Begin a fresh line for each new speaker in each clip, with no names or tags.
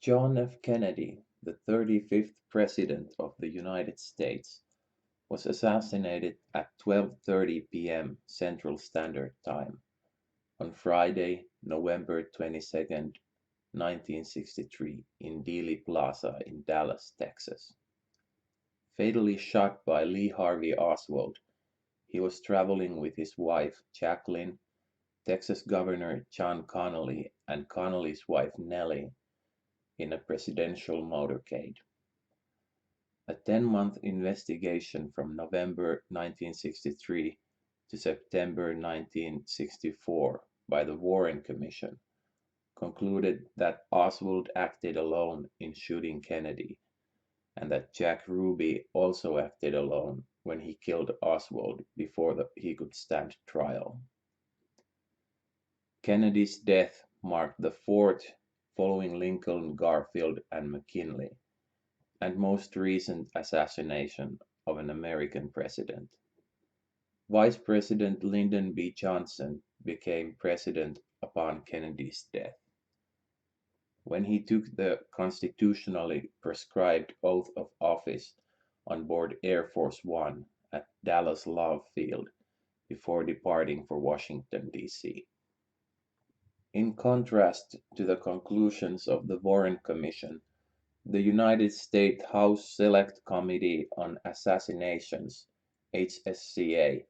John F. Kennedy, the 35th President of the United States, was assassinated at 12:30 p.m. Central Standard Time on Friday, November 22nd, 1963, in Dealey Plaza in Dallas, Texas. Fatally shot by Lee Harvey Oswald, he was traveling with his wife, Jacqueline, Texas Governor John Connally, and Connally's wife, Nellie, in a presidential motorcade. A 10-month investigation from November 1963 to September 1964 by the Warren Commission concluded that Oswald acted alone in shooting Kennedy, and that Jack Ruby also acted alone when he killed Oswald before he could stand trial. Kennedy's death marked the fourth following Lincoln, Garfield, and McKinley, and most recent assassination of an American president. Vice President Lyndon B. Johnson became president upon Kennedy's death. When he took the constitutionally prescribed oath of office on board Air Force One at Dallas Love Field before departing for Washington, D.C. In contrast to the conclusions of the Warren Commission, the United States House Select Committee on Assassinations (HSCA)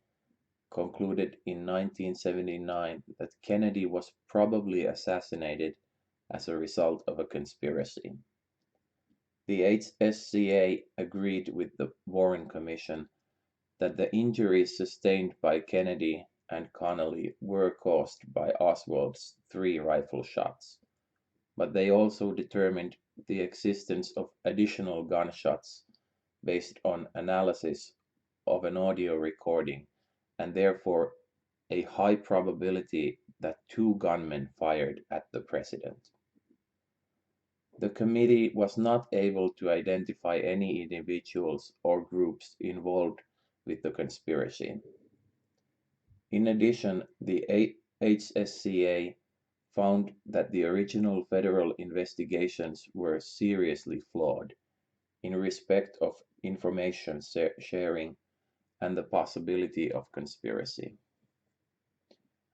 concluded in 1979 that Kennedy was probably assassinated as a result of a conspiracy. The HSCA agreed with the Warren Commission that the injuries sustained by Kennedy and Connally were caused by Oswald's 3 rifle shots, but they also determined the existence of additional gunshots based on analysis of an audio recording, and therefore a high probability that 2 gunmen fired at the president. The committee was not able to identify any individuals or groups involved with the conspiracy. In addition, the HSCA found that the original federal investigations were seriously flawed in respect of information sharing and the possibility of conspiracy.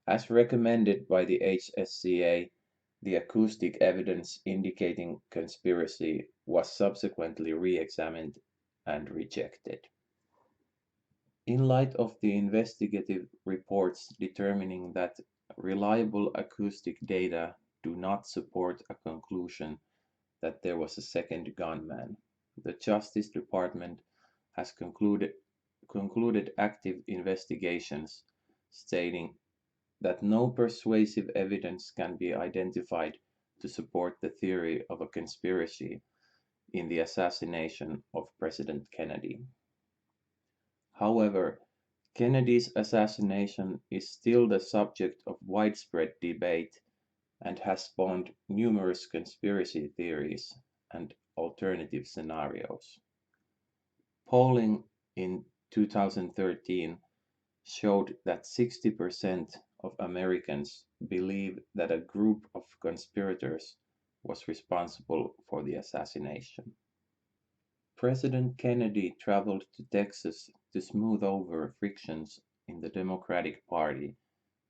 As recommended by the HSCA, the acoustic evidence indicating conspiracy was subsequently re-examined and rejected. In light of the investigative reports determining that reliable acoustic data do not support a conclusion that there was a second gunman, the Justice Department has concluded active investigations, stating that no persuasive evidence can be identified to support the theory of a conspiracy in the assassination of President Kennedy. However, Kennedy's assassination is still the subject of widespread debate and has spawned numerous conspiracy theories and alternative scenarios. Polling in 2013 showed that 60% of Americans believe that a group of conspirators was responsible for the assassination. President Kennedy traveled to Texas to smooth over frictions in the Democratic Party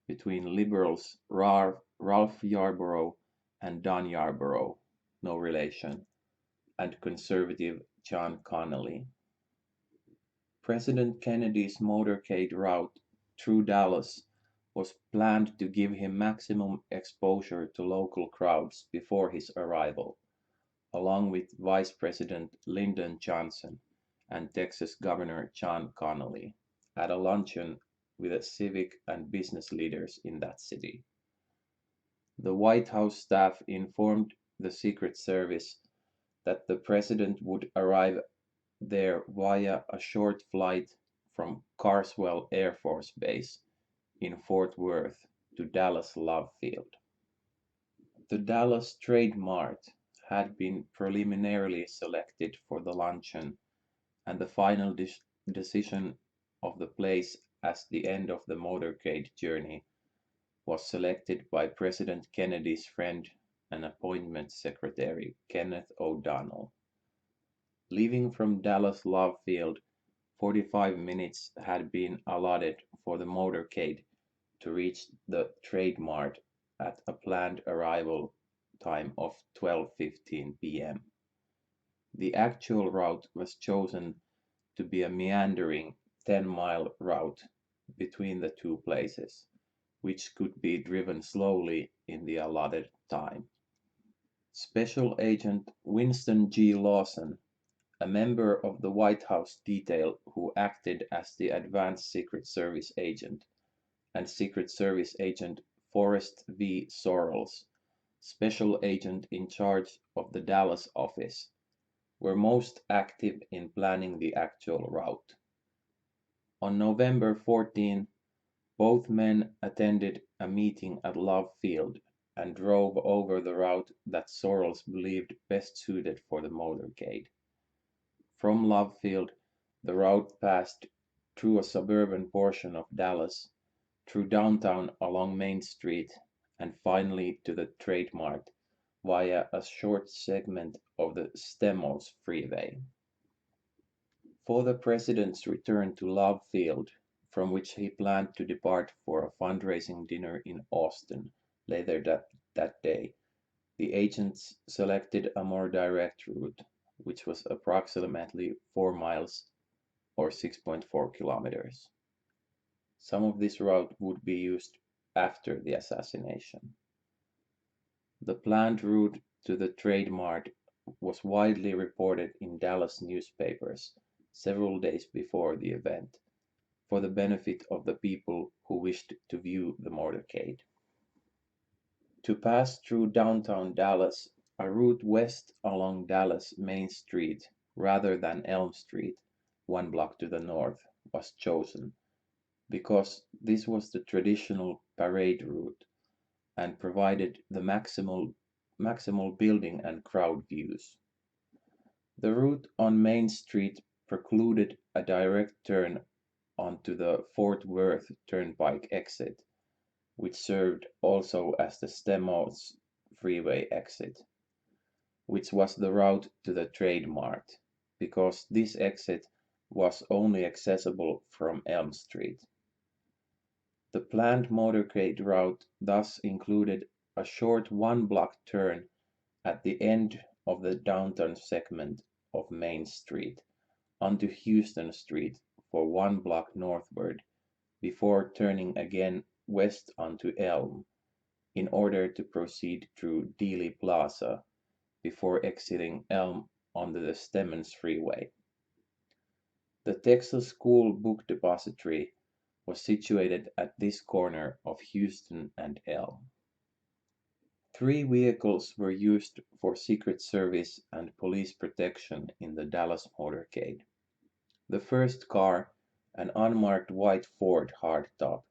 between liberals Ralph Yarborough and Don Yarborough, no relation, and conservative John Connally. President Kennedy's motorcade route through Dallas was planned to give him maximum exposure to local crowds before his arrival, along with Vice President Lyndon Johnson and Texas Governor John Connally, at a luncheon with civic and business leaders in that city. The White House staff informed the Secret Service that the president would arrive there via a short flight from Carswell Air Force Base in Fort Worth to Dallas Love Field. The Dallas Trade Mart had been preliminarily selected for the luncheon, and the final decision of the place as the end of the motorcade journey was selected by President Kennedy's friend and appointments secretary Kenneth O'Donnell. Leaving from Dallas Love Field, 45 minutes had been allotted for the motorcade to reach the Trade Mart at a planned arrival time of 12:15 p.m. The actual route was chosen to be a meandering 10-mile route between the two places, which could be driven slowly in the allotted time. Special Agent Winston G. Lawson, a member of the White House detail who acted as the advanced Secret Service agent, and Secret Service Agent Forrest V. Sorrells, special agent in charge of the Dallas office, were most active in planning the actual route. On November 14, both men attended a meeting at Love Field and drove over the route that Sorrells believed best suited for the motorcade. From Love Field, the route passed through a suburban portion of Dallas, through downtown along Main Street, and finally to the Trade Mart via a short segment of the Stemos Freeway. For the president's return to Love Field, from which he planned to depart for a fundraising dinner in Austin later that day, the agents selected a more direct route, which was approximately 4 miles or 6.4 kilometers. Some of this route would be used after the assassination. The planned route to the Trade Mart was widely reported in Dallas newspapers several days before the event, for the benefit of the people who wished to view the motorcade. To pass through downtown Dallas, a route west along Dallas Main Street rather than Elm Street, 1 block to the north, was chosen, because this was the traditional parade route and provided the maximal building and crowd views. The route on Main Street precluded a direct turn onto the Fort Worth Turnpike exit, which served also as the Stemos Freeway exit, which was the route to the Trade Mart, because this exit was only accessible from Elm Street. The planned motorcade route thus included a short 1 block turn at the end of the downtown segment of Main Street onto Houston Street for 1 block northward before turning again west onto Elm in order to proceed through Dealey Plaza before exiting Elm onto the Stemmons Freeway. The Texas School Book Depository was situated at this corner of Houston and Elm. 3 vehicles were used for Secret Service and police protection in the Dallas motorcade. The first car, an unmarked white Ford hardtop,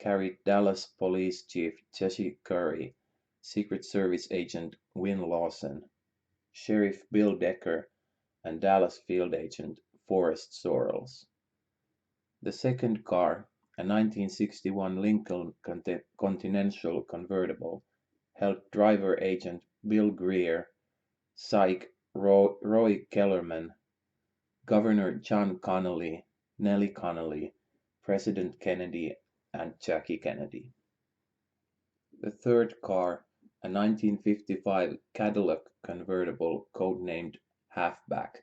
carried Dallas Police Chief Jesse Curry, Secret Service Agent Win Lawson, Sheriff Bill Decker, and Dallas Field Agent Forrest Sorrells. The second car, a 1961 Lincoln Continental convertible, held driver agent Bill Greer, Psych Roy Kellerman, Governor John Connally, Nellie Connally, President Kennedy, and Jackie Kennedy. The third car, a 1955 Cadillac convertible codenamed Halfback,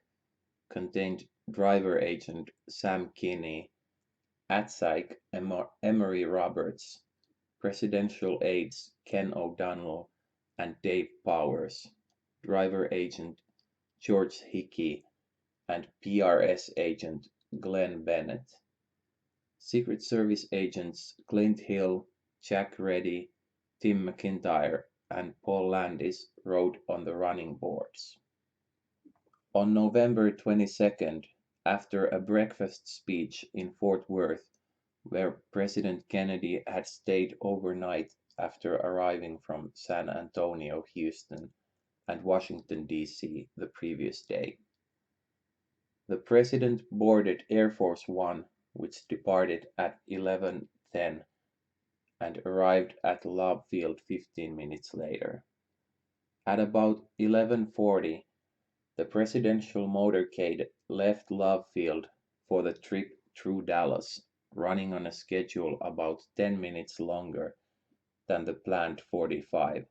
contained driver agent Sam Kinney, ATSIC Emory Roberts, presidential aides Ken O'Donnell and Dave Powers, driver agent George Hickey, and PRS agent Glenn Bennett. Secret Service agents Clint Hill, Jack Reddy, Tim McIntyre, and Paul Landis rode on the running boards. On November 22nd, after a breakfast speech in Fort Worth, where President Kennedy had stayed overnight after arriving from San Antonio, Houston, and Washington, D.C. the previous day, the President boarded Air Force One, which departed at 11:10 and arrived at Love Field 15 minutes later. At about 11:40, the presidential motorcade left Love Field for the trip through Dallas, running on a schedule about 10 minutes longer than the planned 45,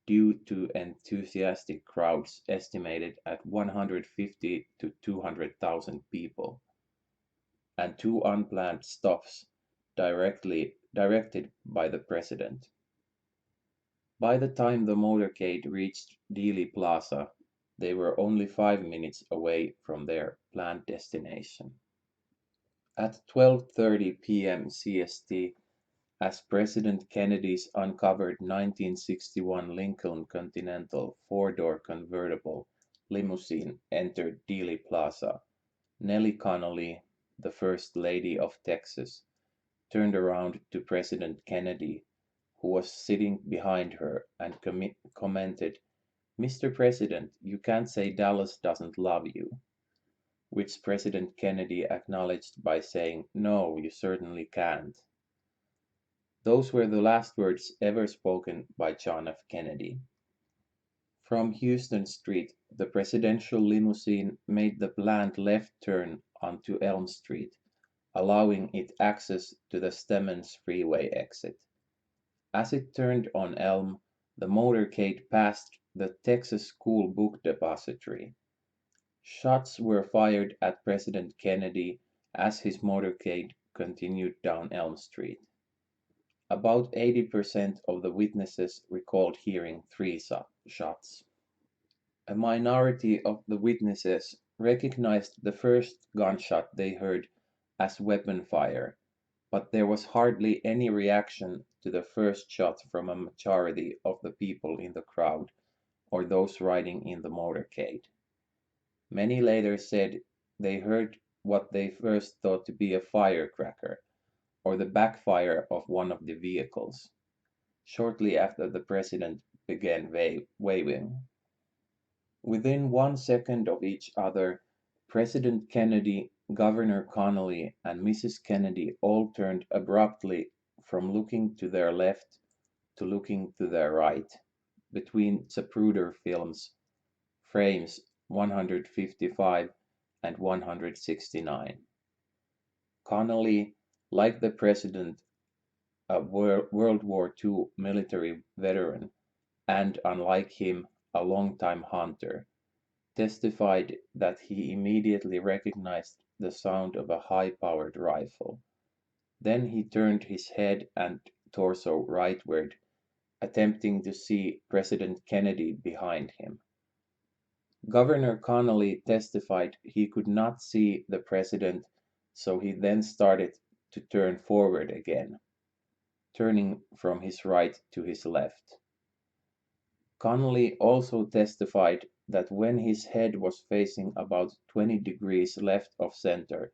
due to enthusiastic crowds estimated at 150 to 200,000 people, and two unplanned stops directed by the president. By the time the motorcade reached Dealey Plaza, they were only 5 minutes away from their planned destination. At 12:30 p.m. CST, as President Kennedy's uncovered 1961 Lincoln Continental four-door convertible limousine entered Dealey Plaza, Nellie Connolly, the First Lady of Texas, turned around to President Kennedy, who was sitting behind her, and commented, "Mr. President, you can't say Dallas doesn't love you," which President Kennedy acknowledged by saying, "No, you certainly can't." Those were the last words ever spoken by John F. Kennedy. From Houston Street, the presidential limousine made the planned left turn onto Elm Street, allowing it access to the Stemmons Freeway exit. As it turned on Elm, the motorcade passed the Texas School Book Depository. Shots were fired at President Kennedy as his motorcade continued down Elm Street. About 80% of the witnesses recalled hearing three shots. A minority of the witnesses recognized the first gunshot they heard as weapon fire, but there was hardly any reaction to the first shot from a majority of the people in the crowd or those riding in the motorcade. Many later said they heard what they first thought to be a firecracker or the backfire of one of the vehicles, shortly after the president began waving. Within 1 second of each other, President Kennedy, Governor Connally, and Mrs. Kennedy all turned abruptly from looking to their left to looking to their right, between Zapruder films, frames 155 and 169. Connally, like the president, a World War II military veteran, and unlike him, a longtime hunter, testified that he immediately recognized the sound of a high-powered rifle. Then he turned his head and torso rightward, attempting to see President Kennedy behind him. Governor Connally testified he could not see the president, so he then started to turn forward again, turning from his right to his left. Connally also testified that when his head was facing about 20 degrees left of center,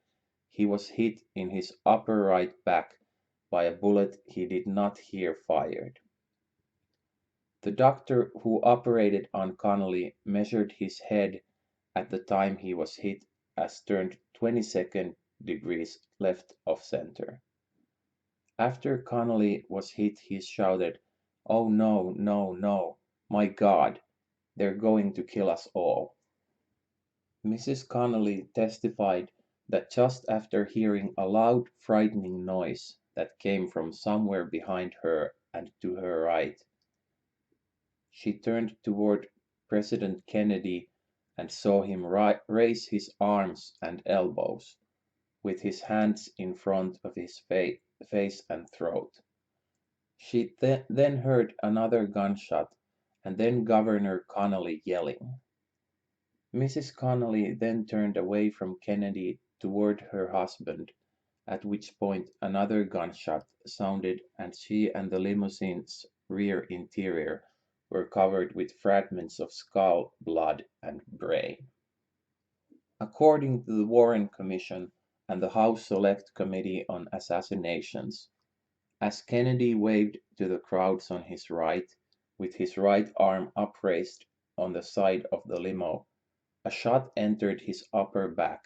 he was hit in his upper right back by a bullet he did not hear fired. The doctor who operated on Connally measured his head at the time he was hit as turned 22nd degrees left of center. After Connally was hit he shouted, "Oh no, no, no, my God, they're going to kill us all." Mrs. Connally testified that just after hearing a loud, frightening noise that came from somewhere behind her and to her right, she turned toward President Kennedy and saw him raise his arms and elbows, with his hands in front of his face and throat. She then heard another gunshot and then Governor Connally yelling. Mrs. Connally then turned away from Kennedy toward her husband, at which point another gunshot sounded and she and the limousine's rear interior were covered with fragments of skull, blood, and brain. According to the Warren Commission and the House Select Committee on Assassinations, as Kennedy waved to the crowds on his right, with his right arm upraised on the side of the limo, a shot entered his upper back,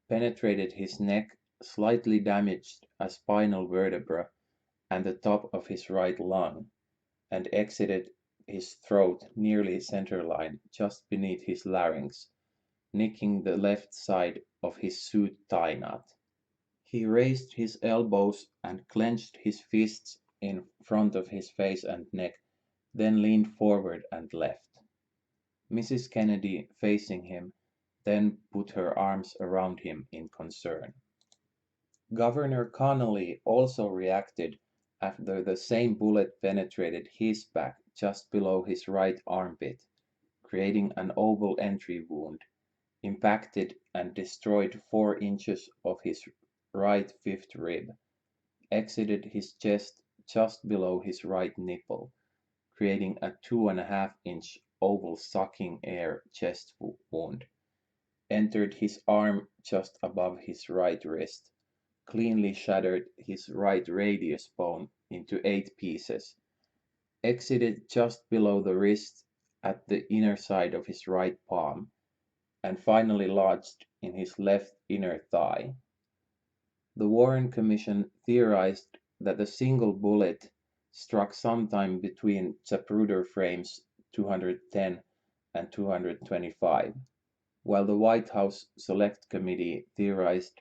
penetrated his neck, slightly damaged a spinal vertebra and the top of his right lung, and exited his throat nearly centerline just beneath his larynx, nicking the left side of his suit tie knot. He raised his elbows and clenched his fists in front of his face and neck, then leaned forward and left. Mrs. Kennedy, facing him, then put her arms around him in concern. Governor Connolly also reacted after the same bullet penetrated his back just below his right armpit, creating an oval entry wound, impacted and destroyed 4 inches of his right fifth rib, exited his chest just below his right nipple, creating a 2.5-inch oval sucking air chest wound, entered his arm just above his right wrist, cleanly shattered his right radius bone into 8 pieces, exited just below the wrist at the inner side of his right palm, and finally lodged in his left inner thigh. The Warren Commission theorized that the single bullet struck sometime between Zapruder frames 210 and 225, while the White House Select Committee theorized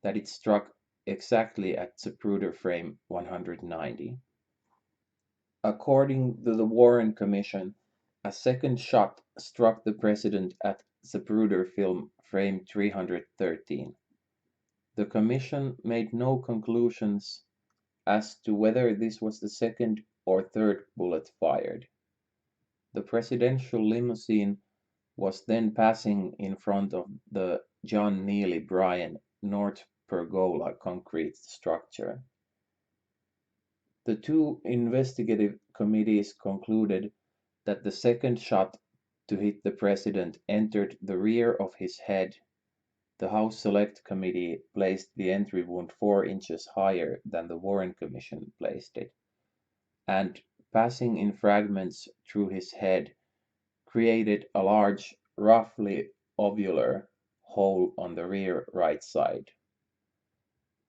that it struck exactly at Zapruder frame 190. According to the Warren Commission, a second shot struck the president at Zapruder film frame 313. The commission made no conclusions as to whether this was the second or third bullet fired. The presidential limousine was then passing in front of the John Neely Bryan North Pergola concrete structure. The two investigative committees concluded that the second shot to hit the president entered the rear of his head. The House Select Committee placed the entry wound 4 inches higher than the Warren Commission placed it, and, passing in fragments through his head, created a large, roughly ovular hole on the rear right side.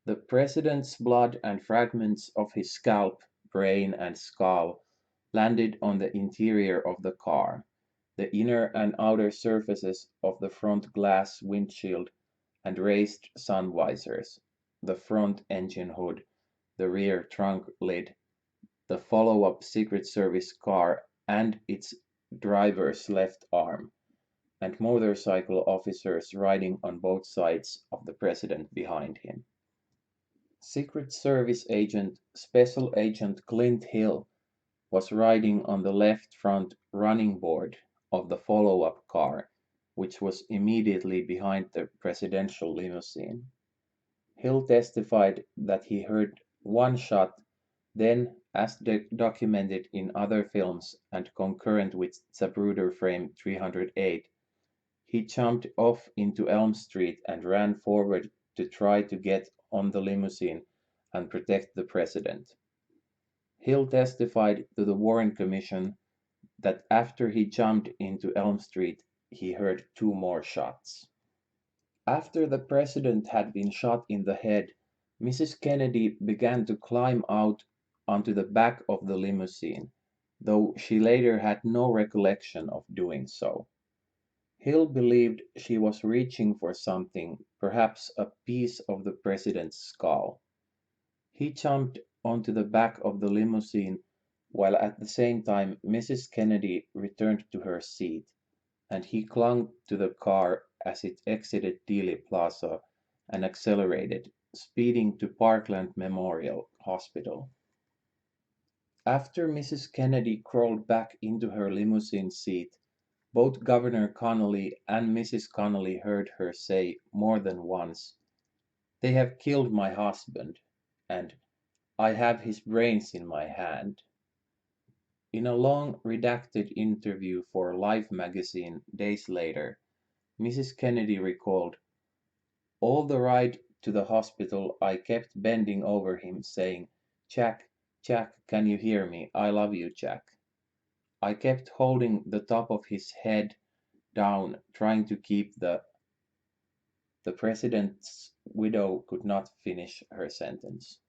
The president's blood and fragments of his scalp, brain, and skull landed on the interior of the car, the inner and outer surfaces of the front glass windshield and raised sun visors, the front engine hood, the rear trunk lid, the follow-up Secret Service car and its driver's left arm, and motorcycle officers riding on both sides of the president behind him. Secret Service agent Special Agent Clint Hill was riding on the left front running board of the follow-up car, which was immediately behind the presidential limousine. Hill testified that he heard one shot, then, as documented in other films and concurrent with Zapruder frame 308, he jumped off into Elm Street and ran forward to try to get on the limousine and protect the president. Hill testified to the Warren Commission that after he jumped into Elm Street, he heard 2 more shots. After the president had been shot in the head, Mrs. Kennedy began to climb out onto the back of the limousine, though she later had no recollection of doing so. Hill believed she was reaching for something, perhaps a piece of the president's skull. He jumped onto the back of the limousine while at the same time Mrs. Kennedy returned to her seat, and he clung to the car as it exited Dealey Plaza and accelerated, speeding to Parkland Memorial Hospital. After Mrs. Kennedy crawled back into her limousine seat, both Governor Connolly and Mrs. Connolly heard her say more than once, "They have killed my husband," and "I have his brains in my hand." In a long redacted interview for Life magazine days later, Mrs. Kennedy recalled, "All the ride to the hospital I kept bending over him saying, 'Jack, Jack, can you hear me? I love you, Jack.' I kept holding the top of his head down trying to keep the president's widow could not finish her sentence.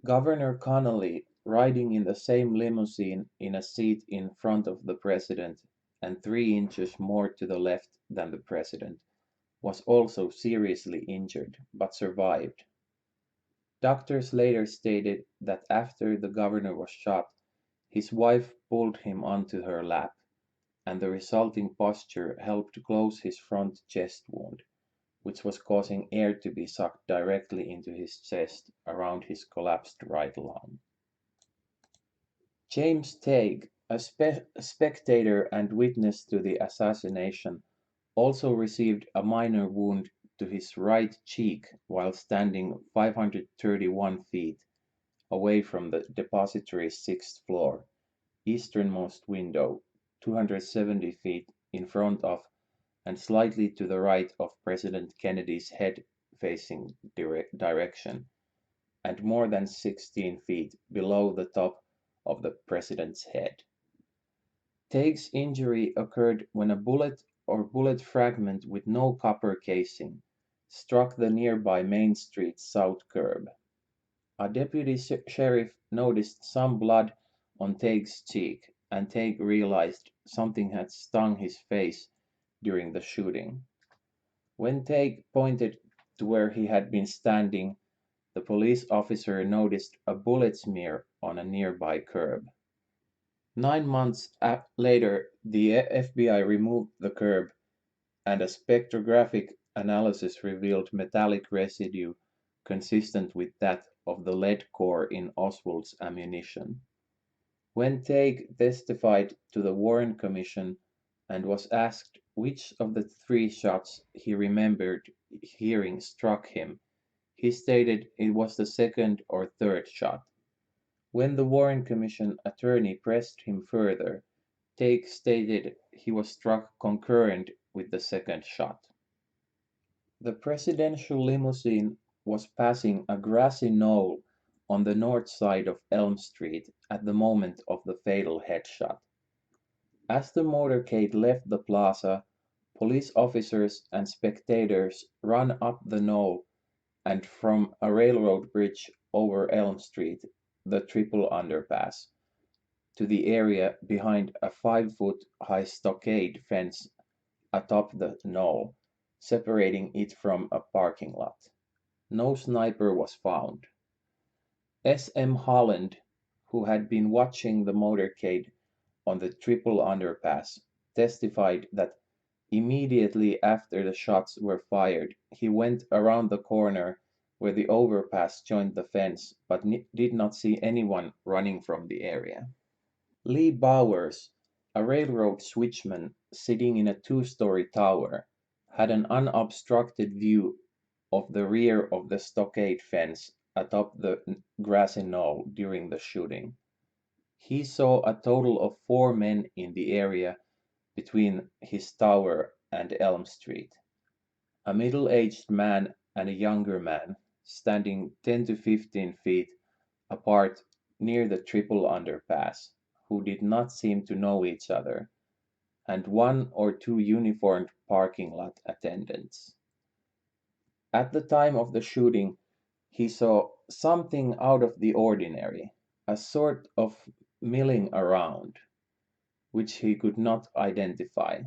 Governor Connolly riding in the same limousine in a seat in front of the president and 3 inches more to the left than the president, was also seriously injured but survived. Doctors later stated that after the governor was shot, his wife pulled him onto her lap, and the resulting posture helped close his front chest wound, which was causing air to be sucked directly into his chest around his collapsed right lung. James Tague, a spectator and witness to the assassination, also received a minor wound to his right cheek while standing 531 feet away from the depository's sixth floor, easternmost window, 270 feet in front of and slightly to the right of President Kennedy's head-facing direction, and more than 16 feet below the top of the president's head. Tague's injury occurred when a bullet or bullet fragment with no copper casing struck the nearby Main Street South curb. A deputy sheriff noticed some blood on Tague's cheek, and Tague realized something had stung his face during the shooting. When Tague pointed to where he had been standing, the police officer noticed a bullet smear on a nearby curb. 9 months later, the FBI removed the curb, and a spectrographic analysis revealed metallic residue consistent with that of the lead core in Oswald's ammunition. When Tague testified to the Warren Commission and was asked which of the 3 shots he remembered hearing struck him, he stated it was the second or third shot. When the Warren Commission attorney pressed him further, Tague stated he was struck concurrent with the second shot. The presidential limousine was passing a grassy knoll on the north side of Elm Street at the moment of the fatal headshot. As the motorcade left the plaza, police officers and spectators ran up the knoll and from a railroad bridge over Elm Street, the triple underpass, to the area behind a 5-foot high stockade fence atop the knoll, separating it from a parking lot. No sniper was found. S. M. Holland, who had been watching the motorcade on the triple underpass, testified that immediately after the shots were fired, he went around the corner where the overpass joined the fence, but did not see anyone running from the area. Lee Bowers, a railroad switchman sitting in a 2-story tower, had an unobstructed view of the rear of the stockade fence atop the grassy knoll during the shooting. He saw a total of 4 men in the area between his tower and Elm Street. A middle-aged man and a younger man, standing 10 to 15 feet apart near the triple underpass, who did not seem to know each other, and 1 or 2 uniformed parking lot attendants. At the time of the shooting, he saw something out of the ordinary, a sort of milling around, which he could not identify.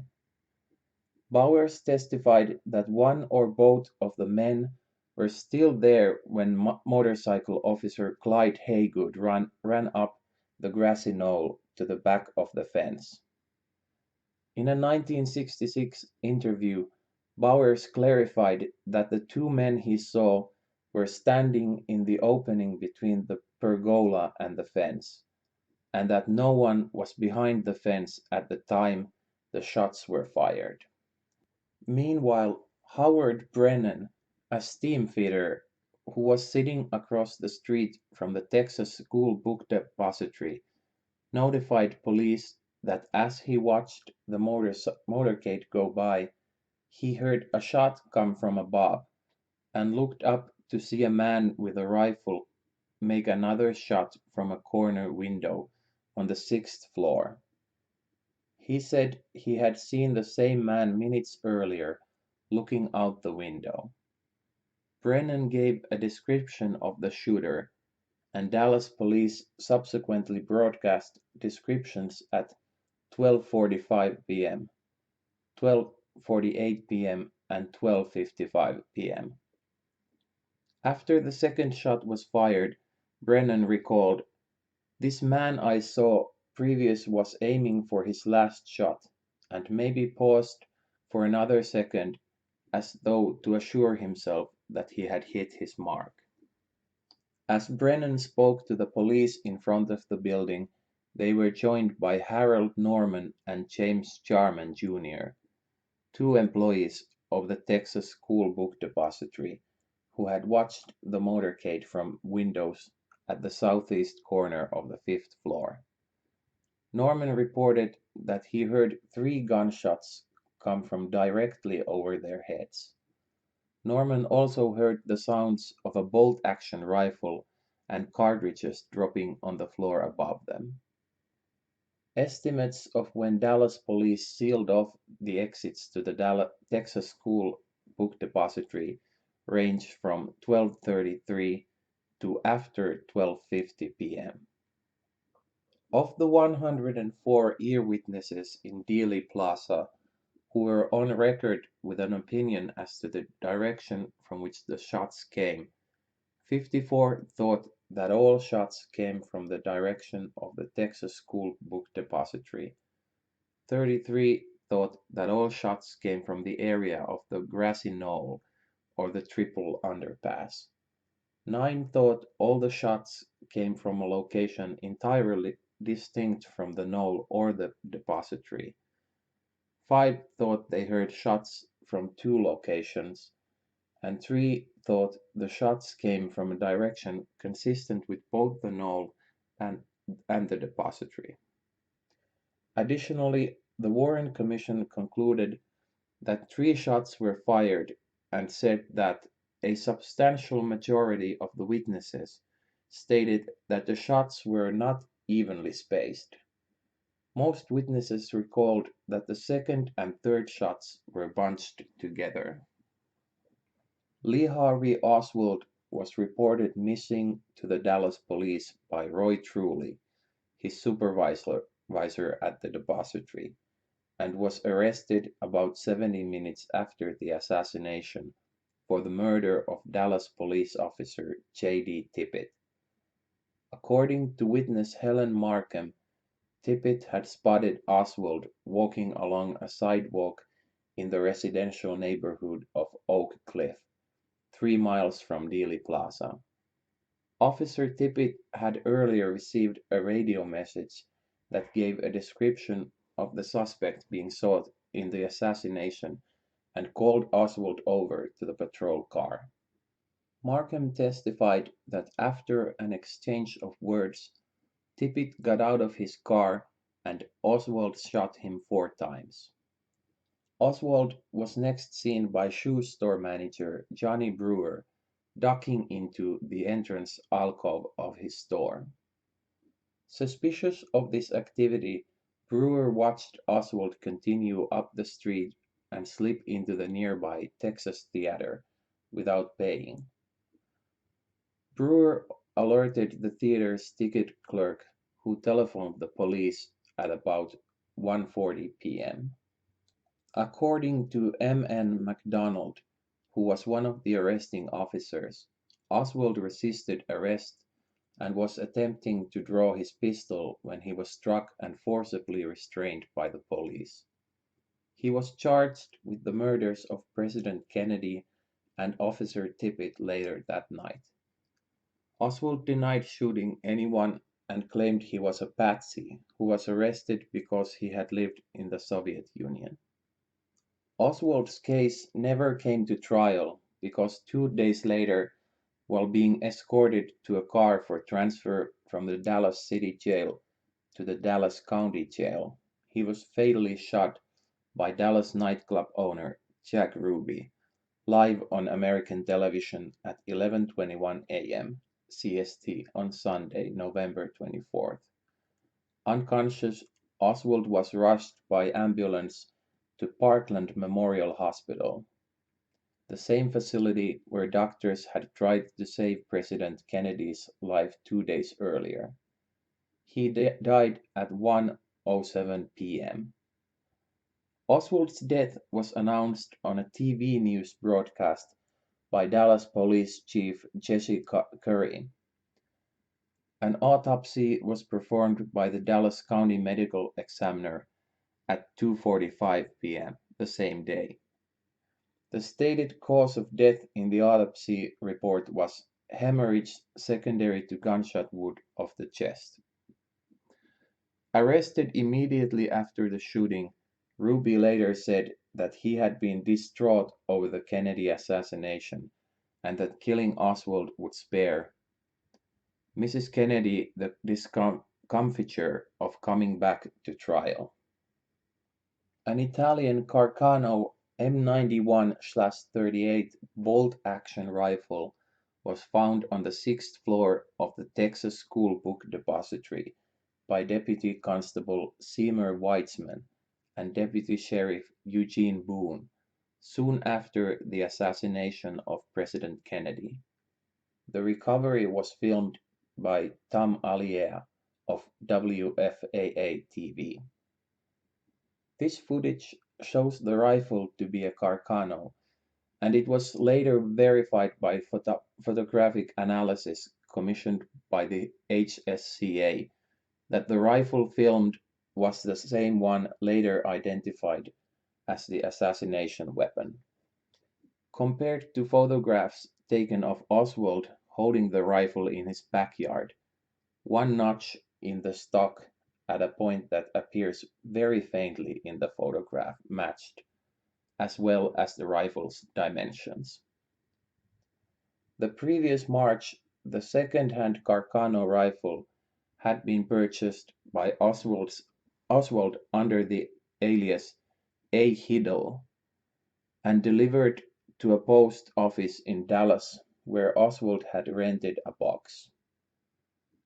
Bowers testified that one or both of the men were still there when motorcycle officer Clyde Haygood ran up the grassy knoll to the back of the fence. In a 1966 interview, Bowers clarified that the 2 men he saw were standing in the opening between the pergola and the fence, and that no one was behind the fence at the time the shots were fired. Meanwhile, Howard Brennan, a steamfitter who was sitting across the street from the Texas School Book Depository, notified police that as he watched the motorcade go by, he heard a shot come from above and looked up to see a man with a rifle make another shot from a corner window on the sixth floor. He said he had seen the same man minutes earlier looking out the window. Brennan gave a description of the shooter, and Dallas police subsequently broadcast descriptions at 12:45 p.m., 12:48 p.m., and 12:55 p.m. After the second shot was fired, Brennan recalled, "This man I saw previous was aiming for his last shot, and maybe paused for another second as though to assure himself that he had hit his mark." As Brennan spoke to the police in front of the building, they were joined by Harold Norman and James Jarman Jr., two employees of the Texas School Book Depository, who had watched the motorcade from windows at the southeast corner of the fifth floor. Norman reported that he heard three gunshots come from directly over their heads. Norman also heard the sounds of a bolt-action rifle and cartridges dropping on the floor above them. Estimates of when Dallas police sealed off the exits to the Texas School Book Depository range from 12:33 to after 12:50 p.m. Of the 104 ear-witnesses in Dealey Plaza who were on record with an opinion as to the direction from which the shots came, 54 thought that all shots came from the direction of the Texas School Book Depository, 33 thought that all shots came from the area of the grassy knoll or the triple underpass, 9 thought all the shots came from a location entirely distinct from the knoll or the depository, 5 thought they heard shots from 2 locations, and 3 thought the shots came from a direction consistent with both the knoll and, and the depository. Additionally, the Warren Commission concluded that 3 shots were fired and said that a substantial majority of the witnesses stated that the shots were not evenly spaced. Most witnesses recalled that the second and third shots were bunched together. Lee Harvey Oswald was reported missing to the Dallas police by Roy Truly, his supervisor at the depository, and was arrested about 70 minutes after the assassination for the murder of Dallas police officer J.D. Tippit. According to witness Helen Markham, Tippit had spotted Oswald walking along a sidewalk in the residential neighborhood of Oak Cliff, 3 miles from Dealey Plaza. Officer Tippit had earlier received a radio message that gave a description of the suspect being sought in the assassination and called Oswald over to the patrol car. Markham testified that after an exchange of words, Tippit got out of his car and Oswald shot him 4 times. Oswald was next seen by shoe store manager Johnny Brewer ducking into the entrance alcove of his store. Suspicious of this activity, Brewer watched Oswald continue up the street and slip into the nearby Texas Theater without paying. Brewer alerted the theater's ticket clerk, who telephoned the police at about 1:40 p.m. According to M. N. MacDonald, who was one of the arresting officers, Oswald resisted arrest and was attempting to draw his pistol when he was struck and forcibly restrained by the police. He was charged with the murders of President Kennedy and Officer Tippit later that night. Oswald denied shooting anyone and claimed he was a patsy who was arrested because he had lived in the Soviet Union. Oswald's case never came to trial because 2 days later, while being escorted to a car for transfer from the Dallas City Jail to the Dallas County Jail, he was fatally shot by Dallas nightclub owner Jack Ruby, live on American television at 11:21 a.m. CST on Sunday, November 24th. Unconscious, Oswald was rushed by ambulance to Parkland Memorial Hospital. the same facility where doctors had tried to save President Kennedy's life 2 days earlier. He died at 1:07 p.m. Oswald's death was announced on a TV news broadcast by Dallas Police Chief Jesse Curry. An autopsy was performed by the Dallas County Medical Examiner at 2:45 p.m. the same day. The stated cause of death in the autopsy report was hemorrhage secondary to gunshot wound of the chest. Arrested immediately after the shooting, Ruby later said that he had been distraught over the Kennedy assassination and that killing Oswald would spare Mrs. Kennedy the discomfiture of coming back to trial. An Italian Carcano M91/38 bolt-action rifle was found on the sixth floor of the Texas School Book Depository by Deputy Constable Seymour Weitzman and Deputy Sheriff Eugene Boone soon after the assassination of President Kennedy. The recovery was filmed by Tom Allier of WFAA-TV. This footage shows the rifle to be a Carcano, and it was later verified by photographic analysis commissioned by the HSCA that the rifle filmed was the same one later identified as the assassination weapon. Compared to photographs taken of Oswald holding the rifle in his backyard, one notch in the stock at a point that appears very faintly in the photograph matched, as well as the rifle's dimensions. The previous March, the second-hand Carcano rifle had been purchased by Oswald under the alias A. Hiddle and delivered to a post office in Dallas where Oswald had rented a box.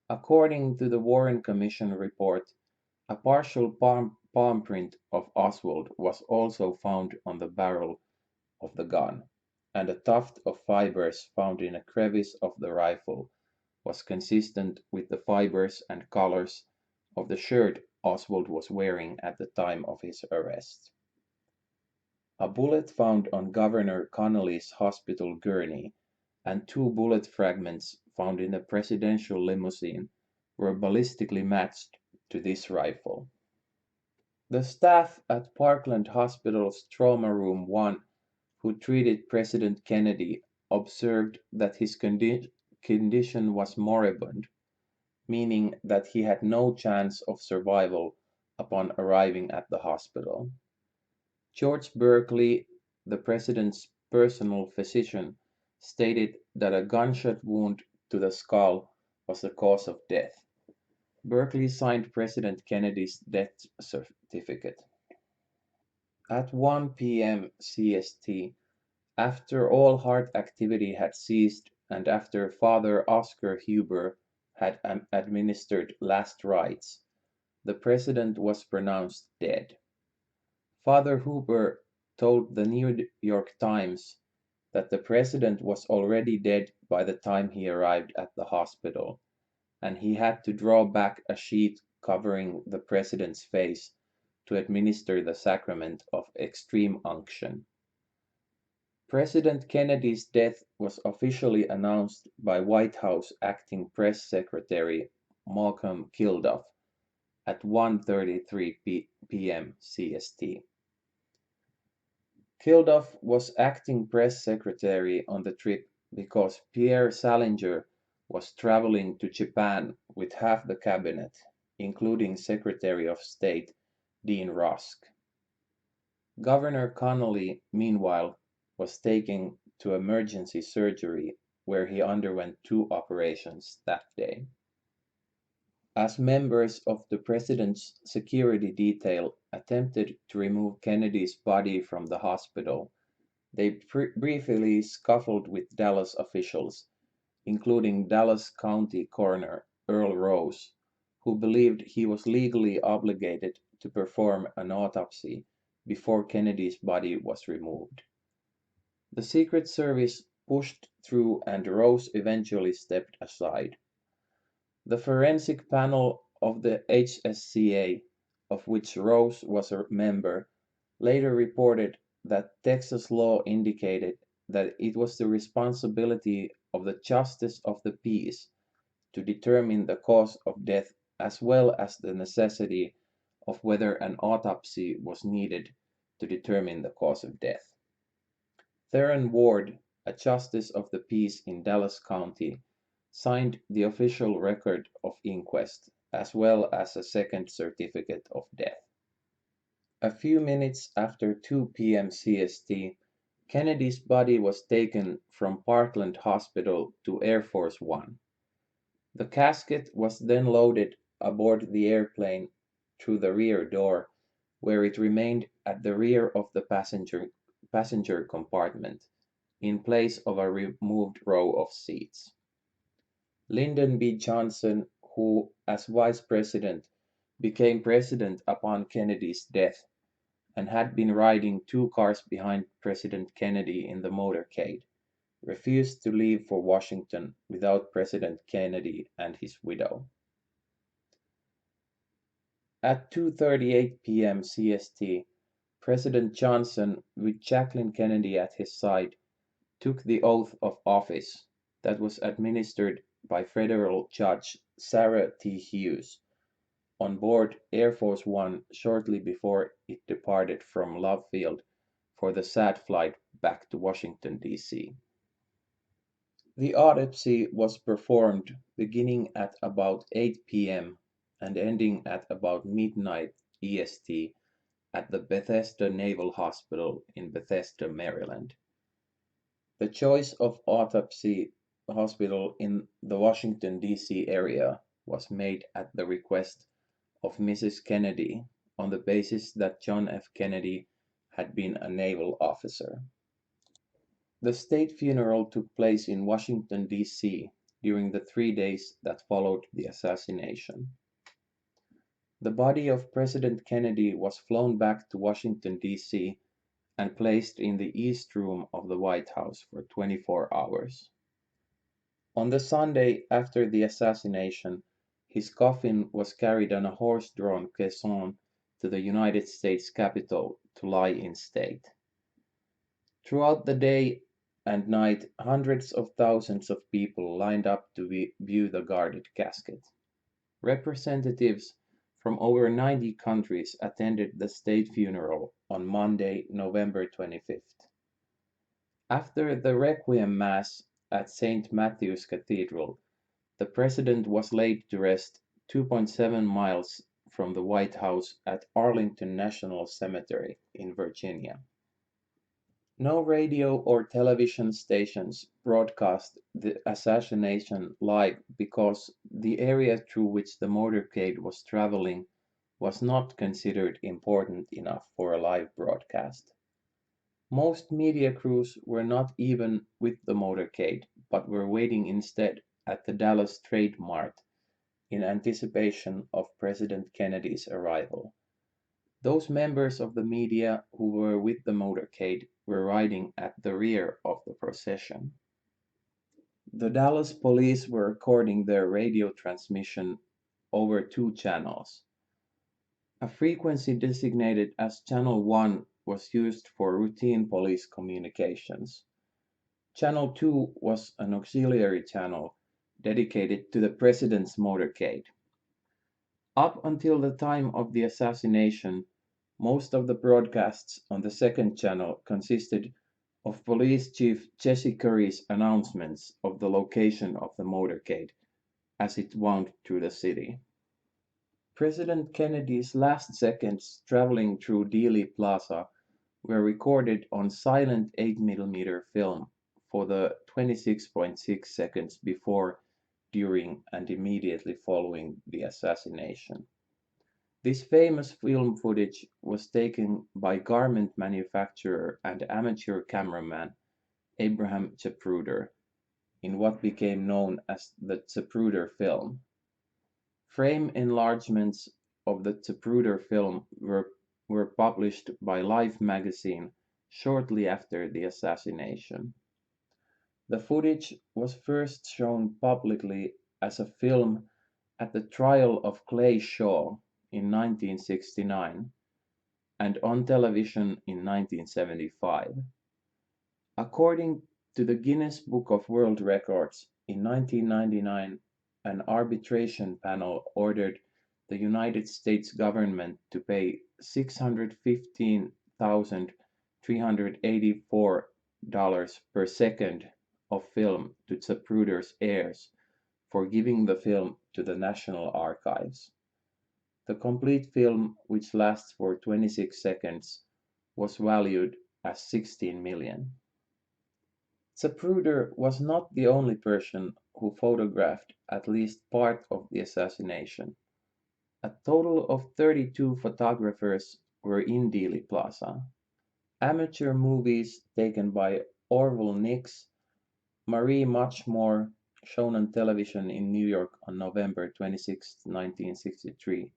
According to the Warren Commission report, a partial palm print of Oswald was also found on the barrel of the gun, and a tuft of fibers found in a crevice of the rifle was consistent with the fibers and colors of the shirt Oswald was wearing at the time of his arrest. A bullet found on Governor Connolly's hospital gurney and two bullet fragments found in the presidential limousine were ballistically matched to this rifle. The staff at Parkland Hospital's Trauma Room 1 who treated President Kennedy observed that his condition was moribund, meaning that he had no chance of survival upon arriving at the hospital. George Berkeley, the president's personal physician, stated that a gunshot wound to the skull was the cause of death. Berkeley signed President Kennedy's death certificate. At 1 p.m. CST, after all heart activity had ceased and after Father Oscar Huber had administered last rites, the president was pronounced dead. Father Huber told the New York Times that the president was already dead by the time he arrived at the hospital, and he had to draw back a sheet covering the president's face to administer the sacrament of extreme unction. President Kennedy's death was officially announced by White House Acting Press Secretary Malcolm Kilduff at 1:33 p.m. CST. Kilduff was acting press secretary on the trip because Pierre Salinger was traveling to Japan with half the cabinet, including Secretary of State Dean Rusk. Governor Connolly, meanwhile, was taken to emergency surgery where he underwent two operations that day. As members of the president's security detail attempted to remove Kennedy's body from the hospital, they briefly scuffled with Dallas officials, including Dallas County Coroner Earl Rose, who believed he was legally obligated to perform an autopsy before Kennedy's body was removed. The Secret Service pushed through and Rose eventually stepped aside. The forensic panel of the HSCA, of which Rose was a member, later reported that Texas law indicated that it was the responsibility of the justice of the peace to determine the cause of death as well as the necessity of whether an autopsy was needed to determine the cause of death. Theron Ward, a justice of the peace in Dallas County, signed the official record of inquest as well as a second certificate of death. A few minutes after 2 p.m. CST, Kennedy's body was taken from Parkland Hospital to Air Force One. The casket was then loaded aboard the airplane through the rear door, where it remained at the rear of the passenger compartment, in place of a removed row of seats. Lyndon B. Johnson, who, as vice president, became president upon Kennedy's death, and had been riding 2 cars behind President Kennedy in the motorcade, refused to leave for Washington without President Kennedy and his widow. At 2:38 p.m. CST, President Johnson, with Jacqueline Kennedy at his side, took the oath of office that was administered by Federal Judge Sarah T. Hughes on board Air Force One shortly before it departed from Love Field for the sad flight back to Washington, D.C. The autopsy was performed beginning at about 8 p.m. and ending at about midnight EST at the Bethesda Naval Hospital in Bethesda, Maryland. The choice of autopsy hospital in the Washington, D.C. area was made at the request of Mrs. Kennedy on the basis that John F. Kennedy had been a naval officer. The state funeral took place in Washington, D.C. during the 3 days that followed the assassination. The body of President Kennedy was flown back to Washington, D.C. and placed in the East Room of the White House for 24 hours. On the Sunday after the assassination, his coffin was carried on a horse-drawn caisson to the United States Capitol to lie in state. Throughout the day and night, hundreds of thousands of people lined up to view the guarded casket. Representatives from over 90 countries attended the state funeral on Monday, November 25th. After the Requiem Mass at St. Matthew's Cathedral, the president was laid to rest 2.7 miles from the White House at Arlington National Cemetery in Virginia. No radio or television stations broadcast the assassination live because the area through which the motorcade was traveling was not considered important enough for a live broadcast. Most media crews were not even with the motorcade, but were waiting instead at the Dallas Trade Mart in anticipation of President Kennedy's arrival. Those members of the media who were with the motorcade were riding at the rear of the procession. The Dallas police were recording their radio transmission over 2 channels. A frequency designated as Channel 1 was used for routine police communications. Channel 2 was an auxiliary channel dedicated to the president's motorcade. Up until the time of the assassination, most of the broadcasts on the second channel consisted of Police Chief Jesse Curry's announcements of the location of the motorcade as it wound through the city. President Kennedy's last seconds traveling through Dealey Plaza were recorded on silent 8mm film for the 26.6 seconds before, during, and immediately following the assassination. This famous film footage was taken by garment manufacturer and amateur cameraman Abraham Zapruder in what became known as the Zapruder film. Frame enlargements of the Zapruder film were published by Life magazine shortly after the assassination. The footage was first shown publicly as a film at the trial of Clay Shaw in 1969 and on television in 1975. According to the Guinness Book of World Records, in 1999 an arbitration panel ordered the United States government to pay $615,384 per second of film to Zapruder's heirs for giving the film to the National Archives. The complete film, which lasts for 26 seconds, was valued as 16 million. Zapruder was not the only person who photographed at least part of the assassination. A total of 32 photographers were in Dealey Plaza. Amateur movies taken by Orville Nix, Marie Muchmore, shown on television in New York on November 26, 1963,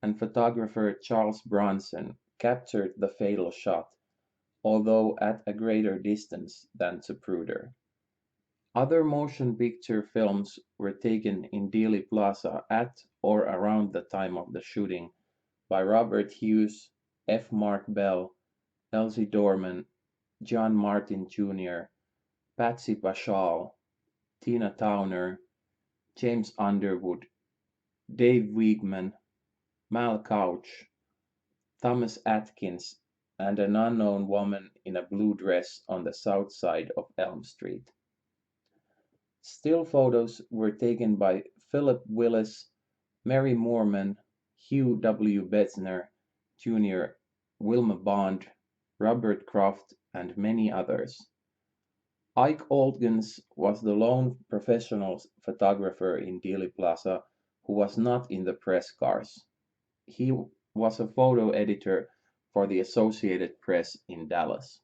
and photographer Charles Bronson captured the fatal shot, although at a greater distance than Zapruder. Other motion picture films were taken in Dealey Plaza at or around the time of the shooting by Robert Hughes, F. Mark Bell, Elsie Dorman, John Martin Jr., Patsy Paschal, Tina Towner, James Underwood, Dave Wiegman, Mal Couch, Thomas Atkins, and an unknown woman in a blue dress on the south side of Elm Street. Still photos were taken by Philip Willis, Mary Moorman, Hugh W. Betzner, Jr., Wilma Bond, Robert Croft, and many others. Ike Oldgens was the lone professional photographer in Dealey Plaza who was not in the press cars. He was a photo editor for the Associated Press in Dallas.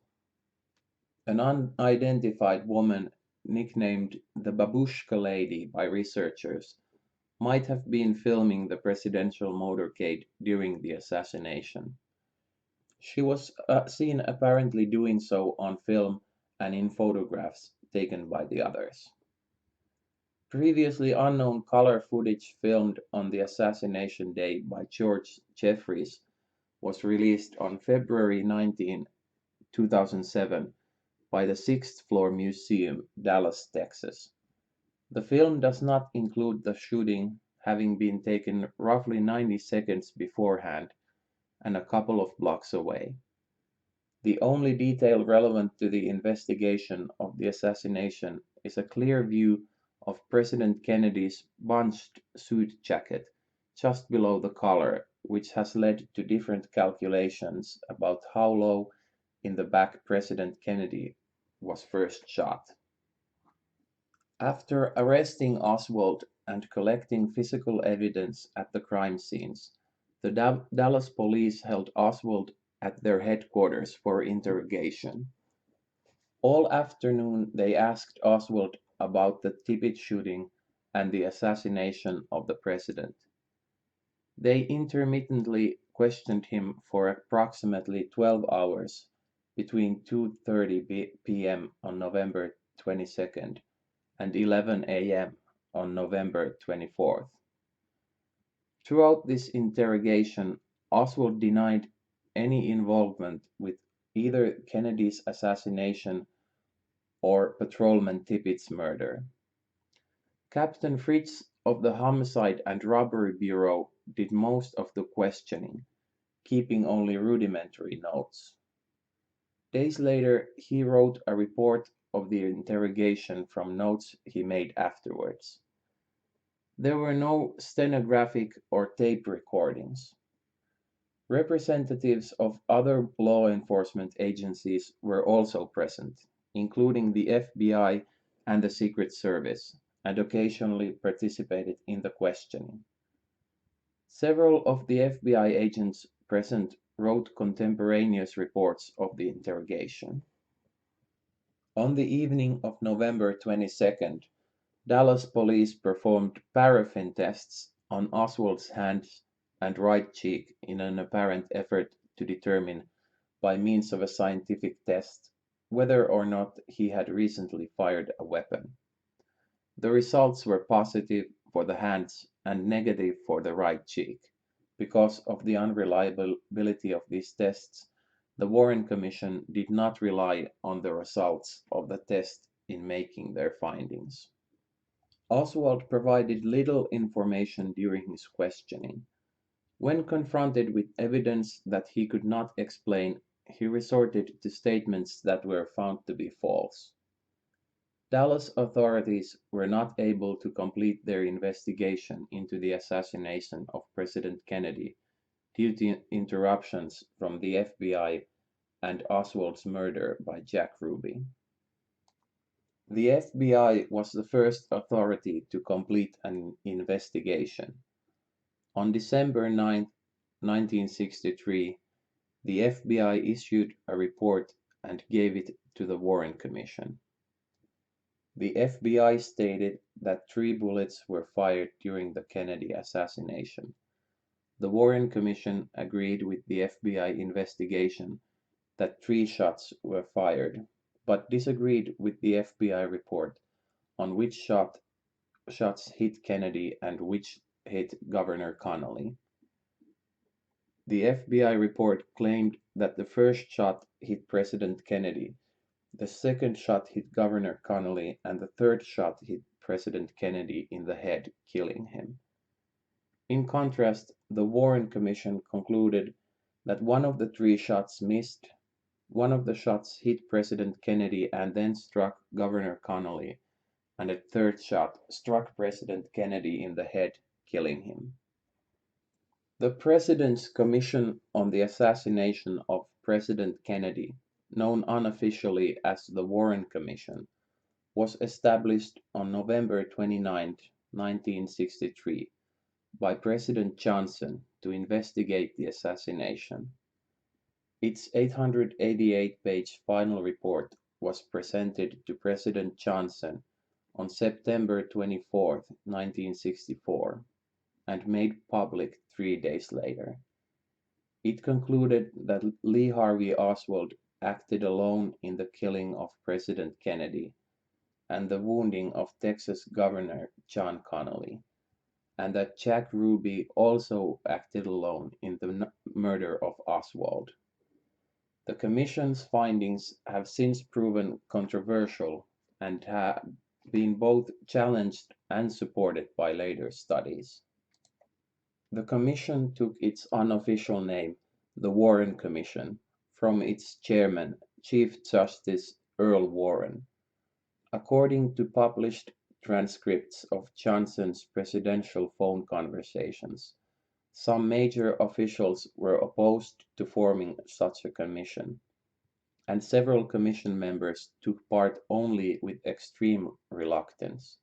An unidentified woman nicknamed the Babushka Lady by researchers might have been filming the presidential motorcade during the assassination. She was seen apparently doing so on film and in photographs taken by the others. Previously unknown color footage filmed on the assassination day by George Jeffreys was released on February 19, 2007 by the Sixth Floor Museum, Dallas, Texas. The film does not include the shooting having been taken roughly 90 seconds beforehand and a couple of blocks away. The only detail relevant to the investigation of the assassination is a clear view of President Kennedy's bunched suit jacket just below the collar, which has led to different calculations about how low in the back President Kennedy was first shot. After arresting Oswald and collecting physical evidence at the crime scenes, the Dallas police held Oswald at their headquarters for interrogation. All afternoon they asked Oswald about the Tippit shooting and the assassination of the president. They intermittently questioned him for approximately 12 hours between 2:30 p.m. on November 22nd and 11 a.m. on November 24th. Throughout this interrogation, Oswald denied any involvement with either Kennedy's assassination or Patrolman Tippit's murder. Captain Fritz of the Homicide and Robbery Bureau did most of the questioning, keeping only rudimentary notes. Days later, he wrote a report of the interrogation from notes he made afterwards. There were no stenographic or tape recordings. Representatives of other law enforcement agencies were also present, including the FBI and the Secret Service, and occasionally participated in the questioning. Several of the FBI agents present wrote contemporaneous reports of the interrogation. On the evening of November 22nd, Dallas police performed paraffin tests on Oswald's hands and right cheek in an apparent effort to determine by means of a scientific test whether or not he had recently fired a weapon. The results were positive for the hands and negative for the right cheek. Because of the unreliability of these tests, the Warren Commission did not rely on the results of the test in making their findings. Oswald provided little information during his questioning. When confronted with evidence that he could not explain, he resorted to statements that were found to be false. Dallas authorities were not able to complete their investigation into the assassination of President Kennedy due to interruptions from the FBI and Oswald's murder by Jack Ruby. The FBI was the first authority to complete an investigation. On December 9, 1963, the FBI issued a report and gave it to the Warren Commission. The FBI stated that 3 bullets were fired during the Kennedy assassination. The Warren Commission agreed with the FBI investigation that 3 shots were fired, but disagreed with the FBI report on which shots hit Kennedy and which hit Governor Connally. The FBI report claimed that the first shot hit President Kennedy, the second shot hit Governor Connally, and the third shot hit President Kennedy in the head, killing him. In contrast, the Warren Commission concluded that one of the 3 shots missed, one of the shots hit President Kennedy and then struck Governor Connally, and a third shot struck President Kennedy in the head, killing him. The President's Commission on the Assassination of President Kennedy, known unofficially as the Warren Commission, was established on November 29, 1963, by President Johnson to investigate the assassination. Its 888-page final report was presented to President Johnson on September 24, 1964, and made public 3 days later. It concluded that Lee Harvey Oswald acted alone in the killing of President Kennedy and the wounding of Texas Governor John Connally, and that Jack Ruby also acted alone in the murder of Oswald. The Commission's findings have since proven controversial and have been both challenged and supported by later studies. The Commission took its unofficial name, the Warren Commission, from its chairman, Chief Justice Earl Warren. According to published transcripts of Johnson's presidential phone conversations, some major officials were opposed to forming such a commission, and several commission members took part only with extreme reluctance.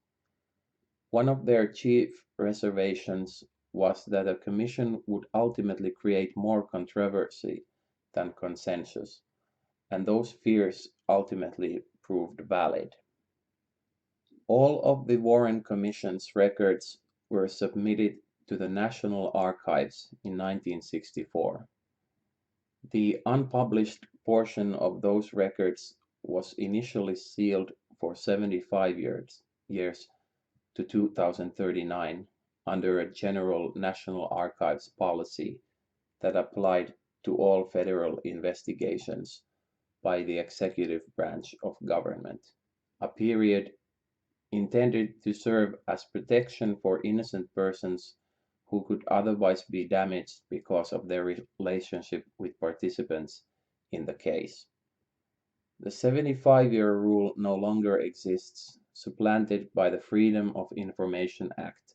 One of their chief reservations was that a commission would ultimately create more controversy than consensus, and those fears ultimately proved valid. All of the Warren Commission's records were submitted to the National Archives in 1964. The unpublished portion of those records was initially sealed for 75 years to 2039 under a general National Archives policy that applied to all federal investigations by the executive branch of government, a period intended to serve as protection for innocent persons who could otherwise be damaged because of their relationship with participants in the case. The 75-year rule no longer exists, supplanted by the Freedom of Information Act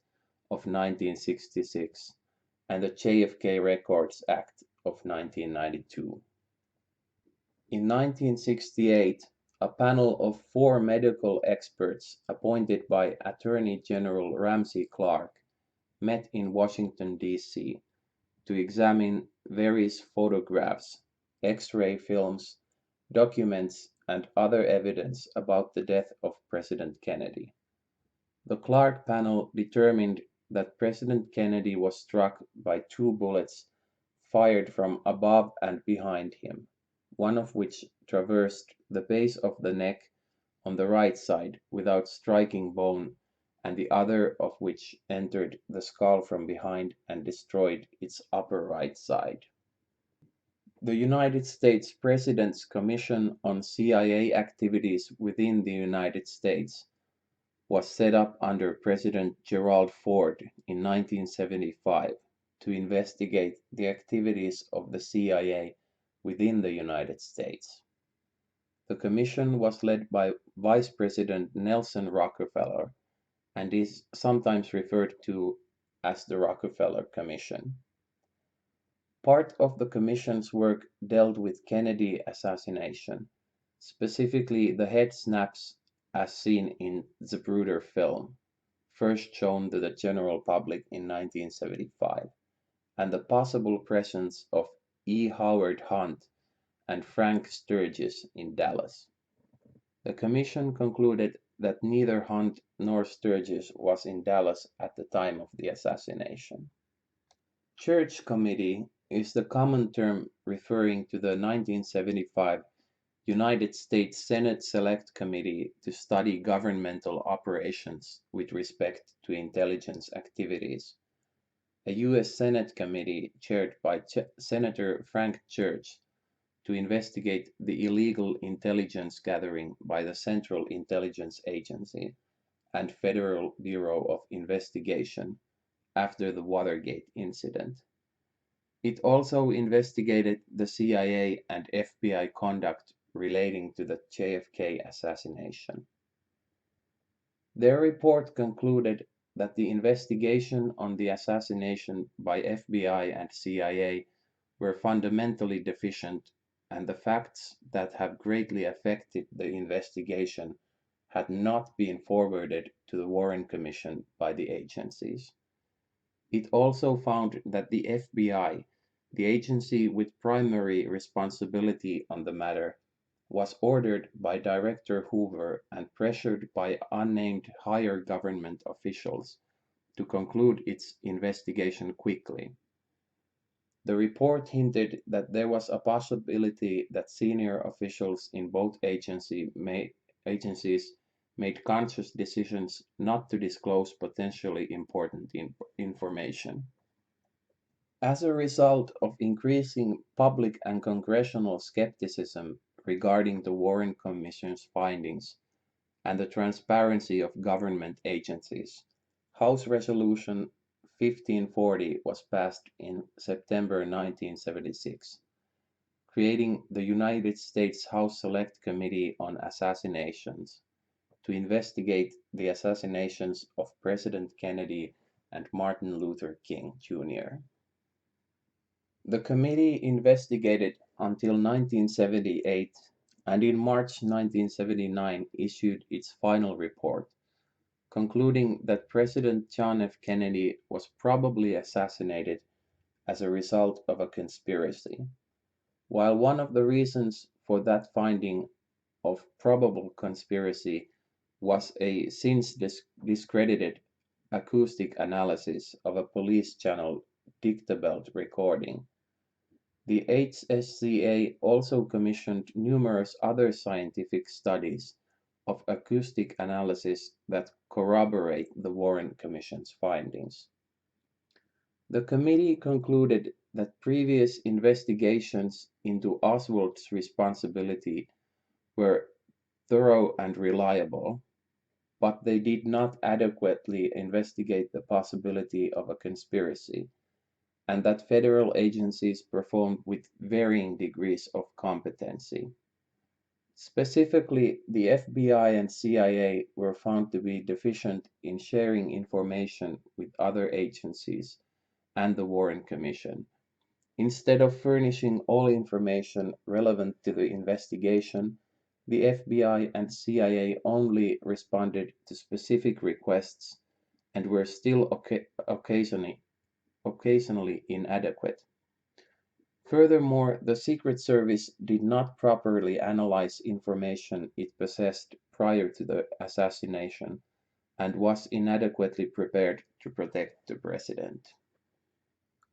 of 1966 and the JFK Records Act of 1992. In 1968, a panel of 4 medical experts appointed by Attorney General Ramsey Clark met in Washington, D.C. to examine various photographs, X-ray films, documents, and other evidence about the death of President Kennedy. The Clark panel determined that President Kennedy was struck by 2 bullets fired from above and behind him, one of which traversed the base of the neck on the right side without striking bone, and the other of which entered the skull from behind and destroyed its upper right side. The United States President's Commission on CIA Activities within the United States was set up under President Gerald Ford in 1975 to investigate the activities of the CIA within the United States. The commission was led by Vice President Nelson Rockefeller and is sometimes referred to as the Rockefeller Commission. Part of the commission's work dealt with Kennedy assassination, specifically the head snaps as seen in Zapruder film, first shown to the general public in 1975, and the possible presence of E. Howard Hunt and Frank Sturgis in Dallas. The commission concluded that neither Hunt nor Sturgis was in Dallas at the time of the assassination. Church Committee is the common term referring to the 1975 United States Senate Select Committee to study governmental operations with respect to intelligence activities, a U.S. Senate committee chaired by Senator Frank Church to investigate the illegal intelligence gathering by the Central Intelligence Agency and Federal Bureau of Investigation after the Watergate incident. It also investigated the CIA and FBI conduct relating to the JFK assassination. Their report concluded that the investigation on the assassination by FBI and CIA were fundamentally deficient, and the facts that have greatly affected the investigation had not been forwarded to the Warren Commission by the agencies. It also found that the FBI, the agency with primary responsibility on the matter, was ordered by Director Hoover and pressured by unnamed higher government officials to conclude its investigation quickly. The report hinted that there was a possibility that senior officials in both agencies made conscious decisions not to disclose potentially important information. As a result of increasing public and congressional skepticism regarding the Warren Commission's findings and the transparency of government agencies, House Resolution 1540 was passed in September 1976, creating the United States House Select Committee on Assassinations to investigate the assassinations of President Kennedy and Martin Luther King, Jr. The committee investigated until 1978 and in March 1979 issued its final report, concluding that President John F. Kennedy was probably assassinated as a result of a conspiracy. While one of the reasons for that finding of probable conspiracy was a since discredited acoustic analysis of a police channel dictabelt recording, the HSCA also commissioned numerous other scientific studies of acoustic analysis that corroborate the Warren Commission's findings. The committee concluded that previous investigations into Oswald's responsibility were thorough and reliable, but they did not adequately investigate the possibility of a conspiracy, and that federal agencies performed with varying degrees of competency. Specifically, the FBI and CIA were found to be deficient in sharing information with other agencies and the Warren Commission. Instead of furnishing all information relevant to the investigation, the FBI and CIA only responded to specific requests and were still occasionally inadequate. Furthermore, the Secret Service did not properly analyze information it possessed prior to the assassination and was inadequately prepared to protect the president.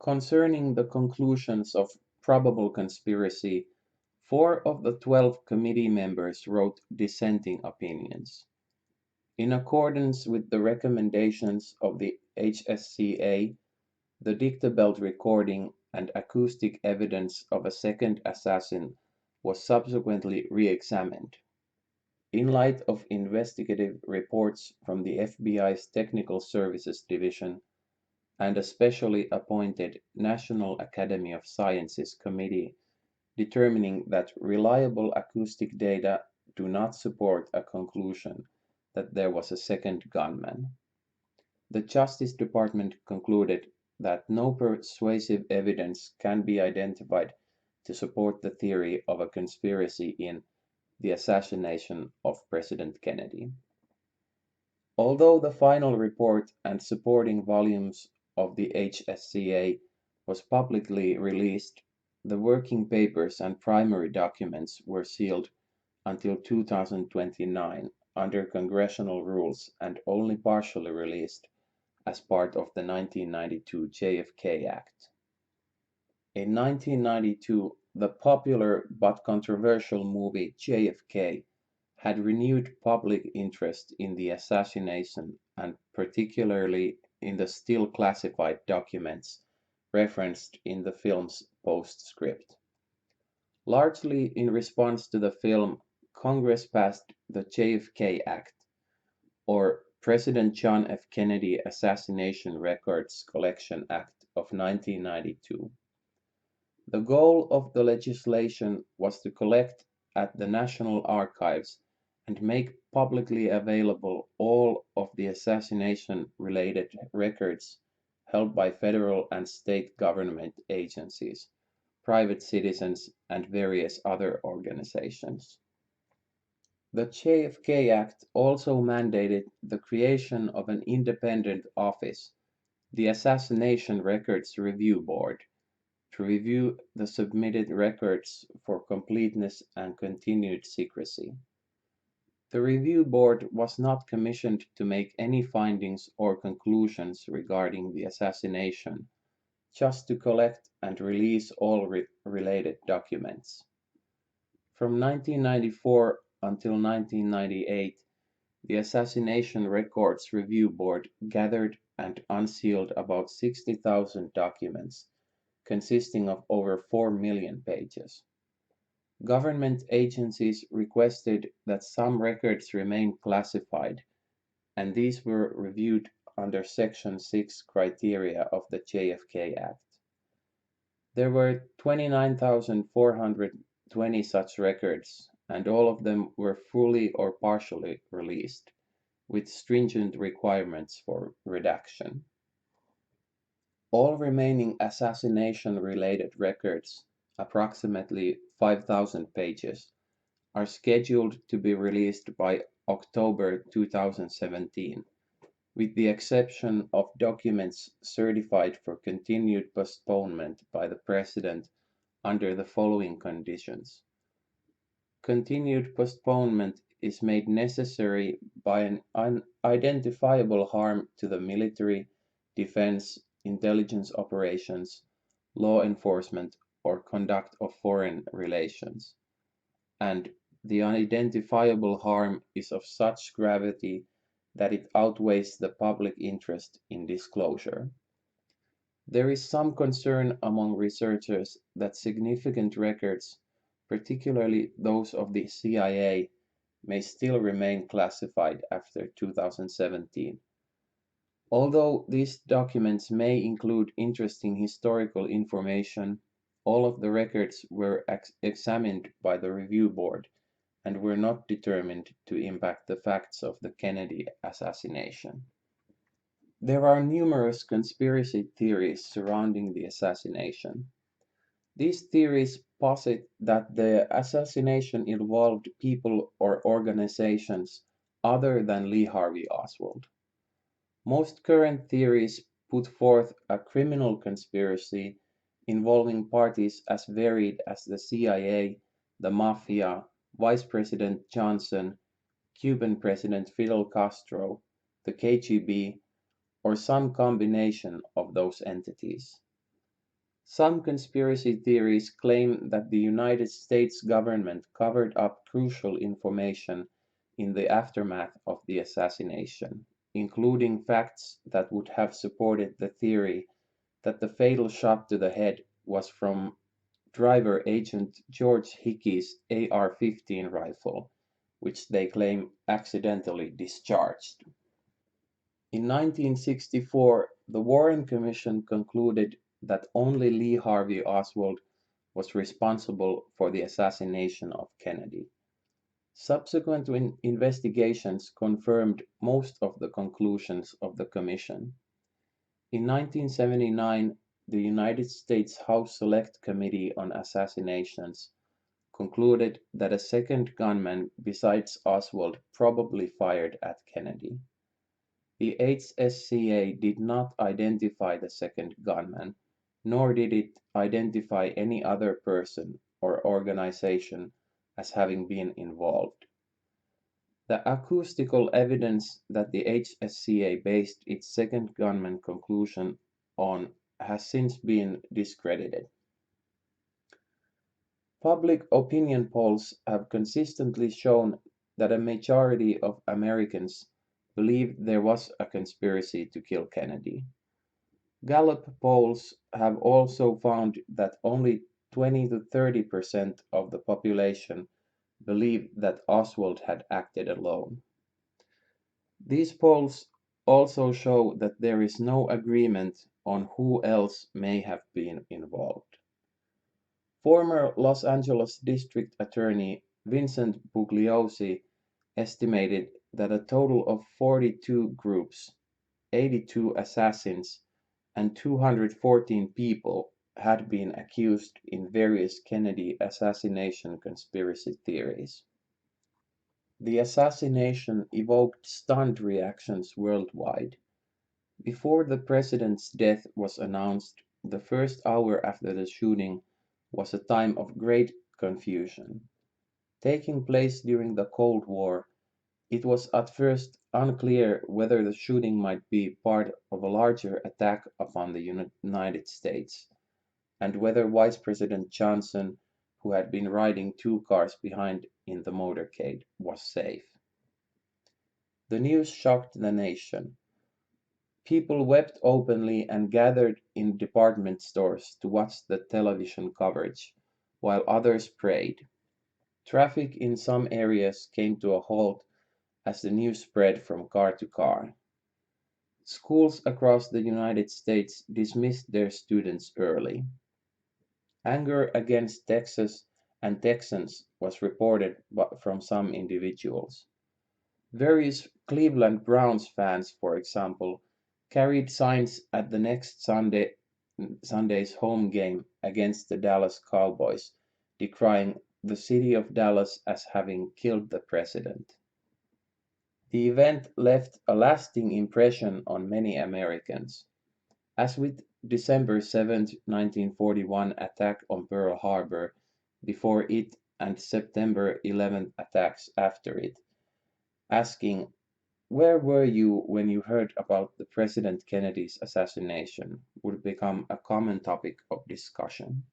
Concerning the conclusions of probable conspiracy, Four of the 12 committee members wrote dissenting opinions. In accordance with the recommendations of the HSCA, the dictabelt recording and acoustic evidence of a second assassin was subsequently re-examined. In light of investigative reports from the FBI's Technical Services Division and a specially appointed National Academy of Sciences committee determining that reliable acoustic data do not support a conclusion that there was a second gunman, the Justice Department concluded that no persuasive evidence can be identified to support the theory of a conspiracy in the assassination of President Kennedy. Although the final report and supporting volumes of the HSCA was publicly released, the working papers and primary documents were sealed until 2029 under congressional rules and only partially released as part of the 1992 JFK Act. In 1992, the popular but controversial movie JFK had renewed public interest in the assassination and particularly in the still classified documents referenced in the film's postscript. Largely in response to the film, Congress passed the JFK Act, or President John F. Kennedy Assassination Records Collection Act of 1992. The goal of the legislation was to collect at the National Archives and make publicly available all of the assassination-related records held by federal and state government agencies, private citizens, and various other organizations. The JFK Act also mandated the creation of an independent office, the Assassination Records Review Board, to review the submitted records for completeness and continued secrecy. The review board was not commissioned to make any findings or conclusions regarding the assassination, just to collect and release all related documents. From 1994 until 1998, the Assassination Records Review Board gathered and unsealed about 60,000 documents, consisting of over 4 million pages. Government agencies requested that some records remain classified, and these were reviewed under Section 6 criteria of the JFK Act. There were 29,420 such records, and all of them were fully or partially released, with stringent requirements for redaction. All remaining assassination-related records, approximately 5,000 pages, are scheduled to be released by October 2017, with the exception of documents certified for continued postponement by the President under the following conditions. Continued postponement is made necessary by an unidentifiable harm to the military, defense, intelligence operations, law enforcement, or conduct of foreign relations, and the unidentifiable harm is of such gravity that it outweighs the public interest in disclosure. There is some concern among researchers that significant records, particularly those of the CIA, may still remain classified after 2017. Although these documents may include interesting historical information, all of the records were examined by the review board and were not determined to impact the facts of the Kennedy assassination. There are numerous conspiracy theories surrounding the assassination. These theories posit that the assassination involved people or organizations other than Lee Harvey Oswald. Most current theories put forth a criminal conspiracy involving parties as varied as the CIA, the Mafia, Vice President Johnson, Cuban President Fidel Castro, the KGB, or some combination of those entities. Some conspiracy theories claim that the United States government covered up crucial information in the aftermath of the assassination, including facts that would have supported the theory that the fatal shot to the head was from driver agent George Hickey's AR-15 rifle, which they claim accidentally discharged. In 1964, the Warren Commission concluded that only Lee Harvey Oswald was responsible for the assassination of Kennedy. Subsequent investigations confirmed most of the conclusions of the Commission. In 1979, the United States House Select Committee on Assassinations concluded that a second gunman besides Oswald probably fired at Kennedy. The HSCA did not identify the second gunman, nor did it identify any other person or organization as having been involved. The acoustical evidence that the HSCA based its second gunman conclusion on has since been discredited. Public opinion polls have consistently shown that a majority of Americans believed there was a conspiracy to kill Kennedy. Gallup polls have also found that only 20 to 30% of the population believed that Oswald had acted alone. These polls also show that there is no agreement on who else may have been involved. Former Los Angeles District Attorney Vincent Bugliosi estimated that a total of 42 groups, 82 assassins, and 214 people had been accused in various Kennedy assassination conspiracy theories. The assassination evoked stunned reactions worldwide. Before the president's death was announced, the first hour after the shooting was a time of great confusion. Taking place during the Cold War, it was at first unclear whether the shooting might be part of a larger attack upon the United States, and whether Vice President Johnson, who had been riding two cars behind in the motorcade, was safe. The news shocked the nation. People wept openly and gathered in department stores to watch the television coverage, while others prayed. Traffic in some areas came to a halt as the news spread from car to car. Schools across the United States dismissed their students early. Anger against Texas and Texans was reported from some individuals. Various Cleveland Browns fans, for example, carried signs at the next Sunday's home game against the Dallas Cowboys, decrying the city of Dallas as having killed the president. The event left a lasting impression on many Americans. As with December 7, 1941 attack on Pearl Harbor before it and September 11 attacks after it, asking, "Where were you when you heard about the President Kennedy's assassination?" would become a common topic of discussion.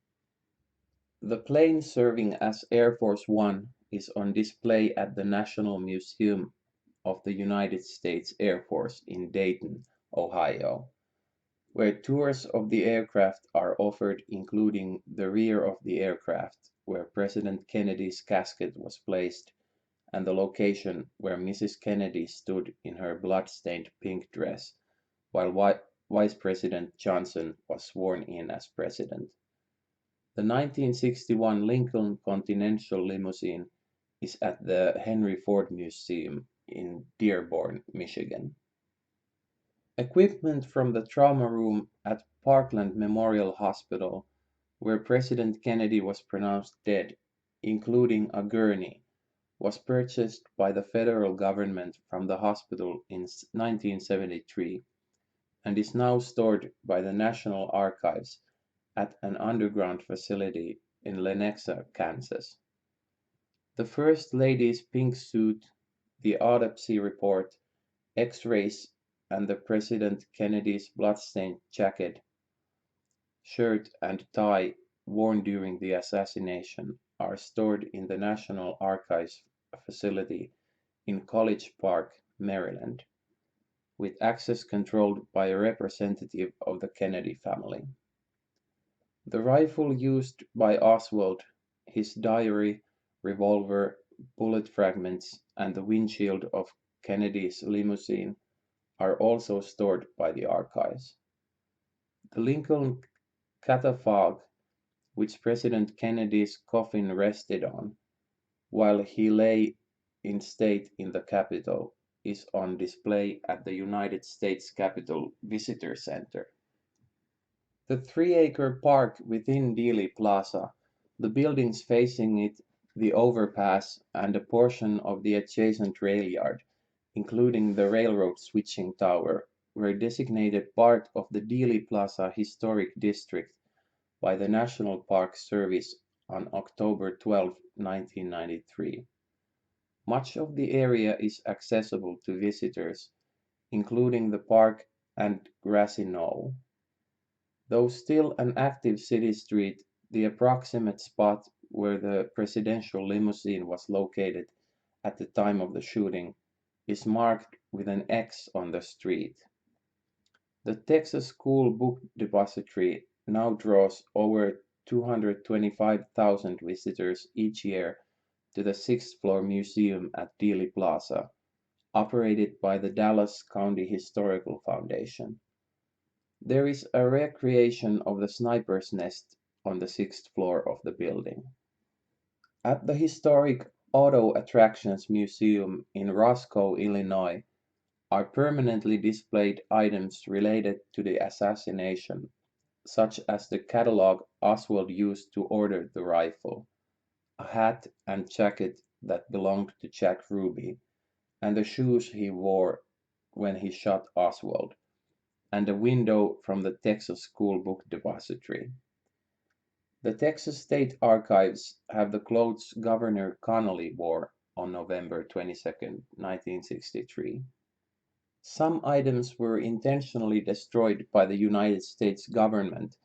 The plane serving as Air Force One is on display at the National Museum of the United States Air Force in Dayton, Ohio, where tours of the aircraft are offered, including the rear of the aircraft, where President Kennedy's casket was placed, and the location where Mrs. Kennedy stood in her blood-stained pink dress while Vice President Johnson was sworn in as president. The 1961 Lincoln Continental Limousine is at the Henry Ford Museum in Dearborn, Michigan. Equipment from the trauma room at Parkland Memorial Hospital, where President Kennedy was pronounced dead, including a gurney, was purchased by the federal government from the hospital in 1973 and is now stored by the National Archives at an underground facility in Lenexa, Kansas. The First Lady's pink suit, the autopsy report, X-rays, and the President Kennedy's bloodstained jacket shirt, and tie worn during the assassination are stored in the National Archives facility in College Park, Maryland, with access controlled by a representative of the Kennedy family. The rifle used by Oswald, his diary, revolver, bullet fragments, and the windshield of Kennedy's limousine are also stored by the archives. The Lincoln catafalque, which President Kennedy's coffin rested on while he lay in state in the Capitol, is on display at the United States Capitol Visitor Center. The 3-acre park within Dealey Plaza, the buildings facing it, the overpass, and a portion of the adjacent rail yard, including the railroad switching tower, were designated part of the Dealey Plaza Historic District by the National Park Service on October 12, 1993. Much of the area is accessible to visitors, including the park and grassy knoll. Though still an active city street, the approximate spot where the presidential limousine was located at the time of the shooting is marked with an X on the street. The Texas School Book Depository now draws over 225,000 visitors each year to the sixth floor museum at Dealey Plaza, operated by the Dallas County Historical Foundation. There is a recreation of the sniper's nest on the sixth floor of the building. At the historic Auto Attractions Museum in Roscoe, Illinois, are permanently displayed items related to the assassination, such as the catalog Oswald used to order the rifle, a hat and jacket that belonged to Jack Ruby, and the shoes he wore when he shot Oswald, and a window from the Texas School Book Depository. The Texas State Archives have the clothes Governor Connally wore on November 22, 1963. Some items were intentionally destroyed by the United States government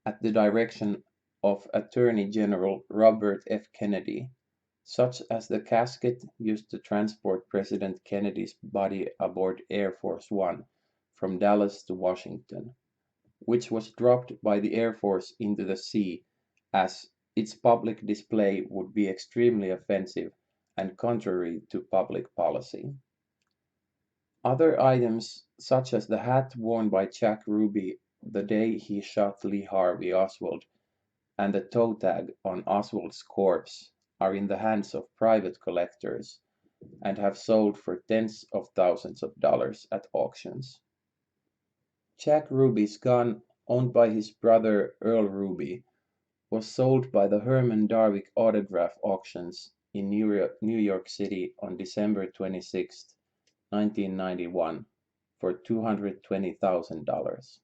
at the direction of Attorney General Robert F. Kennedy, such as the casket used to transport President Kennedy's body aboard Air Force One from Dallas to Washington, which was dropped by the Air Force into the sea as its public display would be extremely offensive and contrary to public policy. Other items, such as the hat worn by Jack Ruby the day he shot Lee Harvey Oswald and the toe tag on Oswald's corpse, are in the hands of private collectors and have sold for tens of thousands of dollars at auctions. Jack Ruby's gun, owned by his brother Earl Ruby, was sold by the Herman Darwick Autograph Auctions in New York City on December 26, 1991, for $220,000.